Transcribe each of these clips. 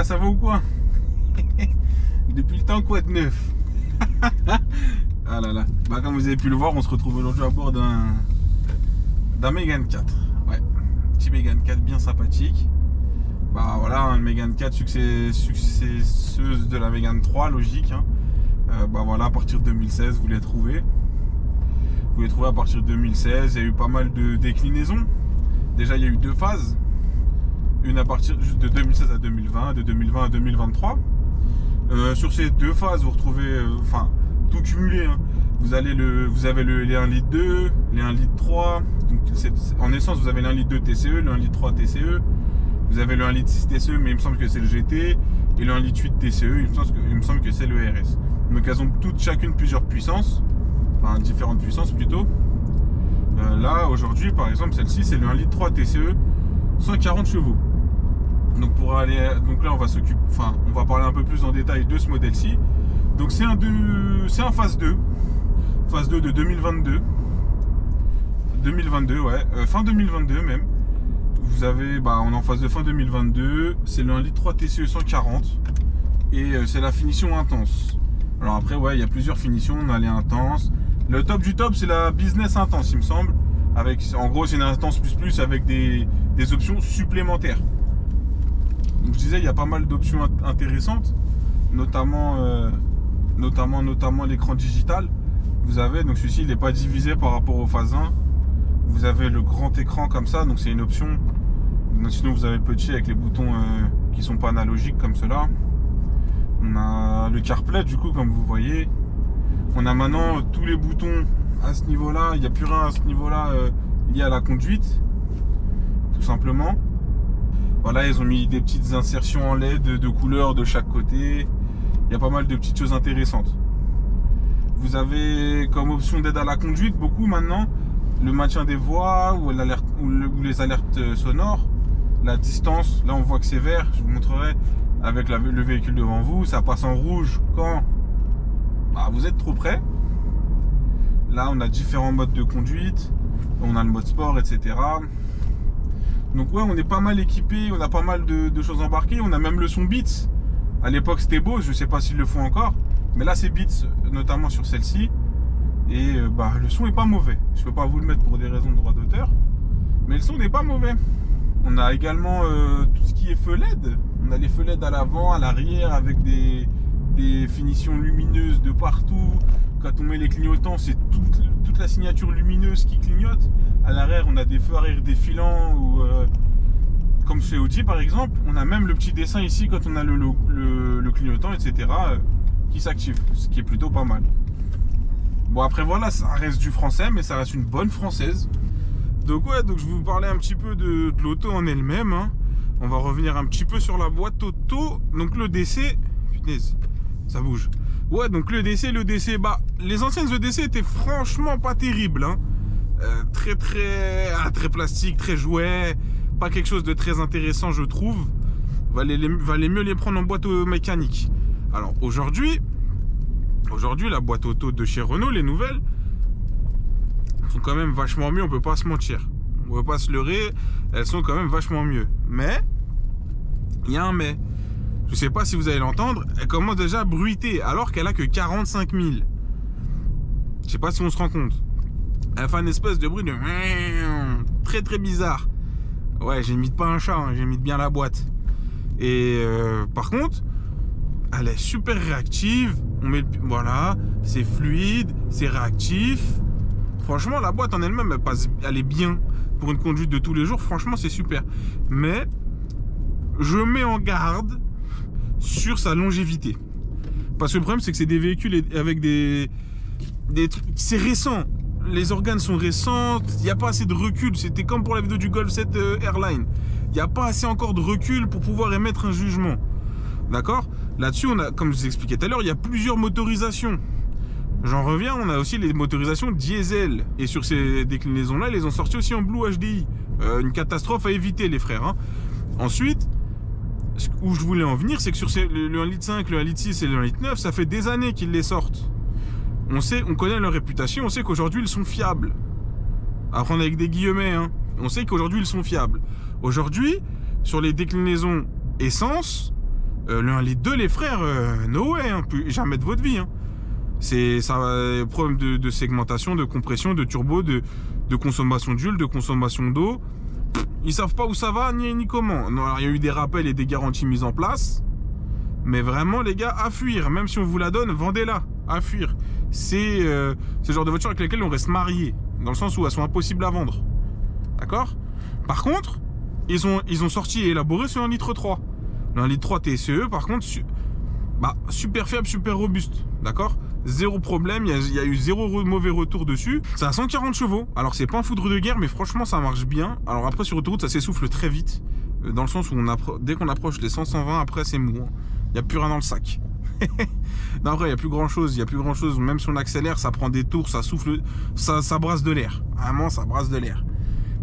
gars, ça va ou quoi? Depuis le temps, quoi de neuf? Ah là là. Bah, comme vous avez pu le voir, on se retrouve aujourd'hui à bord d'un Mégane 4. Ouais, petit Mégane 4 bien sympathique. Bah voilà, une Mégane 4 successeuse de la Mégane 3, logique. Hein. Bah voilà, à partir de 2016, vous les trouvez. Vous les trouvez à partir de 2016. Il y a eu pas mal de déclinaisons. Déjà, il y a eu deux phases. Une à partir de 2016 à 2020, de 2020 à 2023. Sur ces deux phases, vous retrouvez, enfin, tout cumulé. Hein. Vous avez les 1 litre 2, les 1 litre 3. Donc, en essence, vous avez le 1 litre 2 TCE, le 1 litre 3 TCE. Vous avez le 1 litre 6 TCE, mais il me semble que c'est le GT. Et le 1 litre 8 TCE, il me semble que c'est le RS. Donc, elles ont toutes chacune plusieurs puissances. Enfin, différentes puissances plutôt. Là, aujourd'hui, par exemple, celle-ci, c'est le 1 litre 3 TCE, 140 chevaux. Donc là, on va parler un peu plus en détail de ce modèle-ci. Donc c'est un phase 2 de 2022. 2022, ouais, fin 2022 même. Vous avez, on est en phase de fin 2022. C'est le 1 litre 3 TCE 140 et c'est la finition intense. Alors après, ouais, il y a plusieurs finitions. On a les intenses. Le top du top, c'est la business intense, il me semble. En gros, c'est une intense plus avec des options supplémentaires. Donc, je disais, il y a pas mal d'options intéressantes, notamment l'écran digital. Vous avez, donc celui-ci, il n'est pas divisé par rapport au phase 1. Vous avez le grand écran comme ça, donc c'est une option. Sinon, vous avez le petit avec les boutons qui sont pas analogiques comme cela. On a le CarPlay, du coup, comme vous voyez. On a maintenant tous les boutons à ce niveau-là. Il n'y a plus rien à ce niveau-là lié à la conduite, tout simplement. Voilà, ils ont mis des petites insertions en LED de couleurs de chaque côté. Il y a pas mal de petites choses intéressantes. Vous avez comme option d'aide à la conduite, beaucoup maintenant, le maintien des voies ou les alertes sonores. La distance, là on voit que c'est vert, je vous montrerai avec le véhicule devant vous. Ça passe en rouge quand vous êtes trop près. Là on a différents modes de conduite. On a le mode sport, etc. Donc ouais, on est pas mal équipé, on a pas mal de choses embarquées. On a même le son Beats. À l'époque c'était Bose, je sais pas s'ils le font encore. Mais là c'est Beats, notamment sur celle-ci. Et le son est pas mauvais. Je peux pas vous le mettre pour des raisons de droit d'auteur. Mais le son n'est pas mauvais. On a également tout ce qui est feux LED. On a les feux LED à l'avant, à l'arrière, avec des finitions lumineuses de partout. Quand on met les clignotants, c'est toute la signature lumineuse qui clignote. À l'arrière, on a des feux arrière défilants ou comme chez Audi par exemple, on a même le petit dessin ici quand on a le clignotant, etc. Qui s'active, ce qui est plutôt pas mal. Bon après voilà, ça reste du français, mais ça reste une bonne française. Donc ouais, donc je vais vous parler un petit peu de l'auto en elle-même. Hein. On va revenir un petit peu sur la boîte auto. Donc le DC, punaise, ça bouge. Ouais, donc le DC, les anciennes EDC étaient franchement pas terribles. Hein. Très plastique, très jouet. Pas quelque chose de très intéressant, je trouve. Valait mieux les prendre en boîte mécanique. Alors aujourd'hui, la boîte auto de chez Renault, les nouvelles, sont quand même vachement mieux, on peut pas se mentir. On peut pas se leurrer, elles sont quand même vachement mieux. Mais, il y a un mais. Je sais pas si vous allez l'entendre, elle commence déjà à bruiter alors qu'elle a que 45 000. Je sais pas si on se rend compte. Elle fait une espèce de bruit de très bizarre. Ouais, j'imite pas un chat, hein, j'imite bien la boîte. Et par contre, elle est super réactive. Voilà, c'est fluide, c'est réactif. Franchement, la boîte en elle-même, elle est bien. Pour une conduite de tous les jours, franchement, c'est super. Mais je mets en garde sur sa longévité. Parce que le problème, c'est que c'est des véhicules avec des trucs... C'est récent. Les organes sont récents. Il n'y a pas assez de recul. C'était comme pour la vidéo du Golf 7 Airline. Il n'y a pas assez encore de recul pour pouvoir émettre un jugement. D'accord? Là-dessus, comme je vous expliquais tout à l'heure, il y a plusieurs motorisations. J'en reviens, on a aussi les motorisations diesel. Et sur ces déclinaisons-là, ils les ont sortis aussi en Blue HDI. Une catastrophe à éviter, les frères. Hein. Ensuite, où je voulais en venir, c'est que sur le 1 litre 5, le 1 litre 6 et le 1 litre 9, ça fait des années qu'ils les sortent. On connaît leur réputation, on sait qu'aujourd'hui, ils sont fiables. À prendre avec des guillemets, hein. On sait qu'aujourd'hui, ils sont fiables. Aujourd'hui, sur les déclinaisons essence, Le 1 litre 2, les frères, no way, hein, plus jamais de votre vie. Hein. C'est ça, problème de segmentation, de compression, de turbo, de consommation d'huile, de consommation d'eau. Ils savent pas où ça va ni comment. Non, alors il y a eu des rappels et des garanties mises en place. Mais vraiment, les gars, à fuir. Même si on vous la donne, vendez-la. À fuir. C'est le genre de voiture avec lesquelles on reste marié. Dans le sens où elles sont impossibles à vendre. D'accord? Par contre, ils ont sorti et élaboré sur 1 litre 3. Le 1 litre 3 TSE, par contre, super fiable, super robuste. D'accord? Zéro problème, il y a eu zéro mauvais retour dessus. Ça a 140 chevaux. Alors, c'est pas un foudre de guerre, mais franchement, ça marche bien. Alors après, sur autoroute, ça s'essouffle très vite. Dans le sens où dès qu'on approche les 100-120, après, c'est mou. Il n'y a plus rien dans le sac. Non, après, il n'y a plus grand chose. Il n'y a plus grand chose. Même si on accélère, ça prend des tours, ça souffle, ça brasse de l'air. Vraiment, ça brasse de l'air.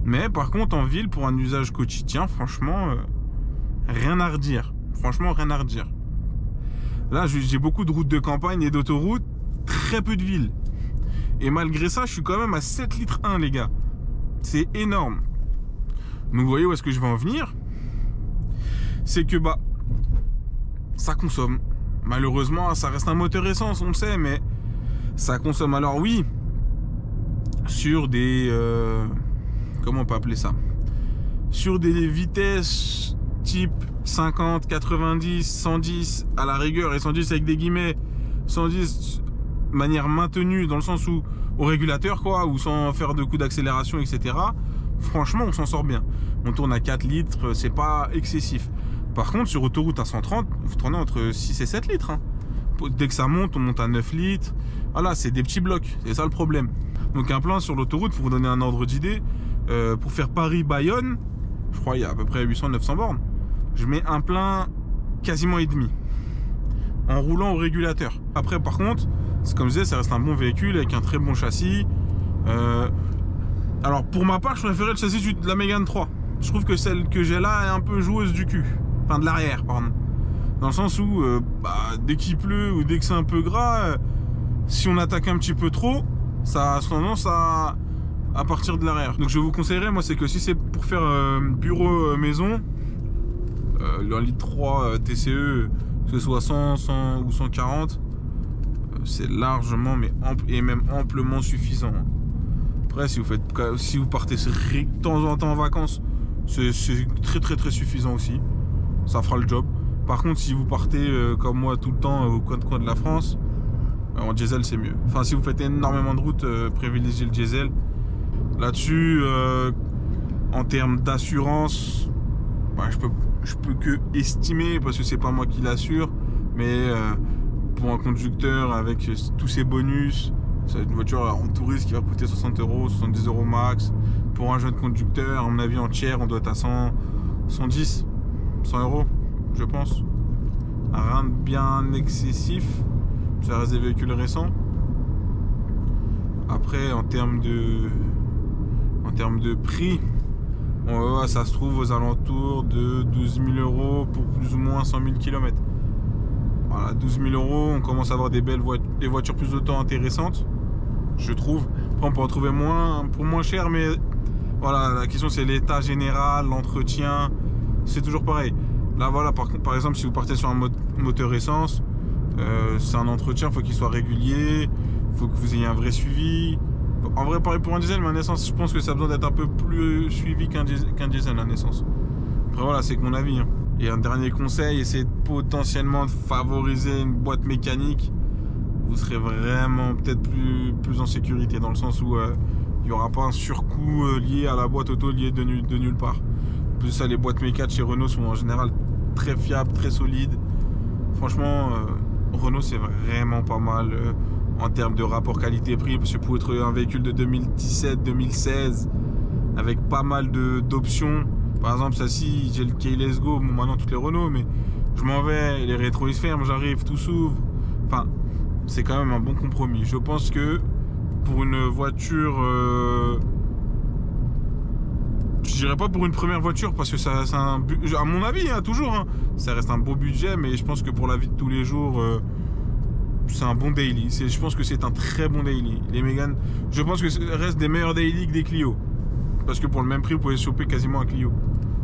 Mais par contre, en ville, pour un usage quotidien, franchement, rien à redire. Franchement, rien à redire. Là, j'ai beaucoup de routes de campagne et d'autoroutes, très peu de villes. Et malgré ça, je suis quand même à 7 litres 1, les gars. C'est énorme. Donc, vous voyez où est-ce que je vais en venir? C'est que, ça consomme. Malheureusement, ça reste un moteur essence, on le sait, mais ça consomme. Alors oui, sur des... comment on peut appeler ça? Sur des vitesses type 50, 90, 110 à la rigueur, et 110 avec des guillemets, 110 de manière maintenue dans le sens où au régulateur quoi, ou sans faire de coups d'accélération, etc. Franchement, on s'en sort bien. On tourne à 4 litres, c'est pas excessif. Par contre, sur autoroute à 130, vous tournez entre 6 et 7 litres. Hein. Dès que ça monte, on monte à 9 litres. Voilà, c'est des petits blocs, c'est ça le problème. Donc un plein sur l'autoroute, pour vous donner un ordre d'idée, pour faire Paris-Bayonne, je crois il y a à peu près 800-900 bornes. Je mets un plein quasiment et demi en roulant au régulateur. Après, par contre, c'est comme je disais, ça reste un bon véhicule avec un très bon châssis. Alors, pour ma part, je préférais le châssis de la Mégane 3. Je trouve que celle que j'ai là est un peu joueuse du cul. Enfin, de l'arrière, pardon. Dans le sens où, dès qu'il pleut ou dès que c'est un peu gras, si on attaque un petit peu trop, ça a tendance à partir de l'arrière. Donc, je vous conseillerais, moi, c'est que si c'est pour faire bureau maison, le 1 litre 3 TCE, que ce soit 100, 100 ou 140, c'est largement mais et même amplement suffisant. Après, si vous partez de temps en temps en vacances, c'est très suffisant aussi. Ça fera le job. Par contre, si vous partez comme moi tout le temps au coin de la France, en diesel c'est mieux. Enfin, si vous faites énormément de routes, privilégiez le diesel. Là-dessus, en termes d'assurance, je peux que estimer, parce que c'est pas moi qui l'assure, mais pour un conducteur avec tous ses bonus, c'est une voiture en touriste qui va coûter 60 €, 70 € max. Pour un jeune conducteur, à mon avis en tiers, on doit être à 100, 110, 100 €, je pense. Rien de bien excessif, ça reste des véhicules récents. Après, en termes de prix, ça se trouve aux alentours de 12 000 € pour plus ou moins 100 000 km. Voilà, 12 000 €, on commence à avoir des voitures plus de temps intéressantes, je trouve. Après, on peut en trouver pour moins cher, mais voilà, la question c'est l'état général, l'entretien, c'est toujours pareil. Là, voilà, par exemple, si vous partez sur un moteur essence, c'est un entretien, il faut qu'il soit régulier, il faut que vous ayez un vrai suivi. En vrai, pareil pour un diesel, mais un essence, je pense que ça a besoin d'être un peu plus suivi qu'un diesel, un essence. Après, voilà, c'est que mon avis. Hein. Et un dernier conseil, essayez potentiellement de favoriser une boîte mécanique. Vous serez vraiment peut-être plus en sécurité, dans le sens où il n'y aura pas un surcoût lié à la boîte auto lié de nulle part. En plus, ça, les boîtes mécaniques chez Renault sont en général très fiables, très solides. Franchement, Renault, c'est vraiment pas mal en termes de rapport qualité-prix, parce que pour être un véhicule de 2017-2016 avec pas mal d'options, par exemple celle-ci, j'ai le Keyless Go, bon, maintenant toutes les Renault, mais je m'en vais, les rétros ils se ferment, j'arrive, tout s'ouvre. Enfin, c'est quand même un bon compromis. Je pense que pour une voiture, je dirais pas pour une première voiture, parce que ça à mon avis, hein, toujours, hein, ça reste un beau budget, mais je pense que pour la vie de tous les jours, c'est un bon daily. Je pense que c'est un très bon daily. Les Mégane, je pense que ça reste des meilleurs daily que des Clio. Parce que pour le même prix, vous pouvez choper quasiment un Clio.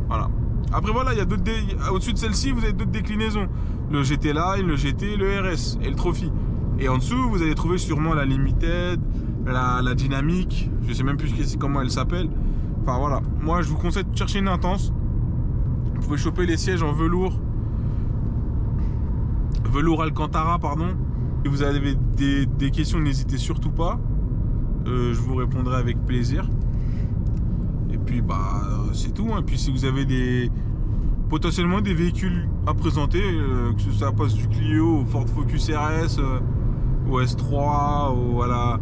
Voilà. Après voilà, il y a d'autres au-dessus de celle-ci, vous avez d'autres déclinaisons. Le GT Line, le GT, le RS et le Trophy. Et en dessous, vous allez trouver sûrement la Limited, la Dynamique. Je sais même plus comment elle s'appelle. Enfin voilà, moi je vous conseille de chercher une intense. Vous pouvez choper les sièges en velours Alcantara, pardon. Si vous avez des questions, n'hésitez surtout pas. Je vous répondrai avec plaisir. Et puis bah c'est tout. Et puis si vous avez potentiellement des véhicules à présenter, que ça passe du Clio au Ford Focus RS, au S3,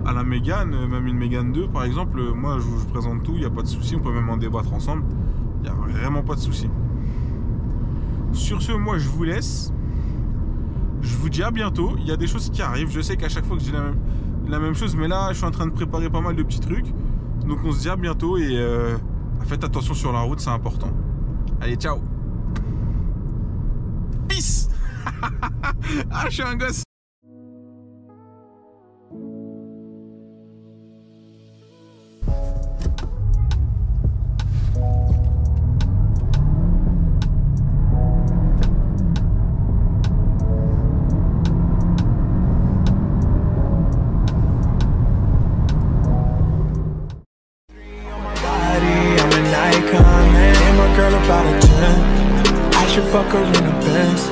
à la Mégane, même une Mégane 2 par exemple, moi je vous présente tout, il n'y a pas de souci, on peut même en débattre ensemble, il n'y a vraiment pas de souci. Sur ce, moi je vous laisse, je vous dis à bientôt. Il y a des choses qui arrivent, je sais qu'à chaque fois que je dis la même chose, mais là je suis en train de préparer pas mal de petits trucs, donc on se dit à bientôt et faites attention sur la route, c'est important. Allez, ciao. Peace. Ah, je suis un gosse. About a 10, I should fuck her in a Benz.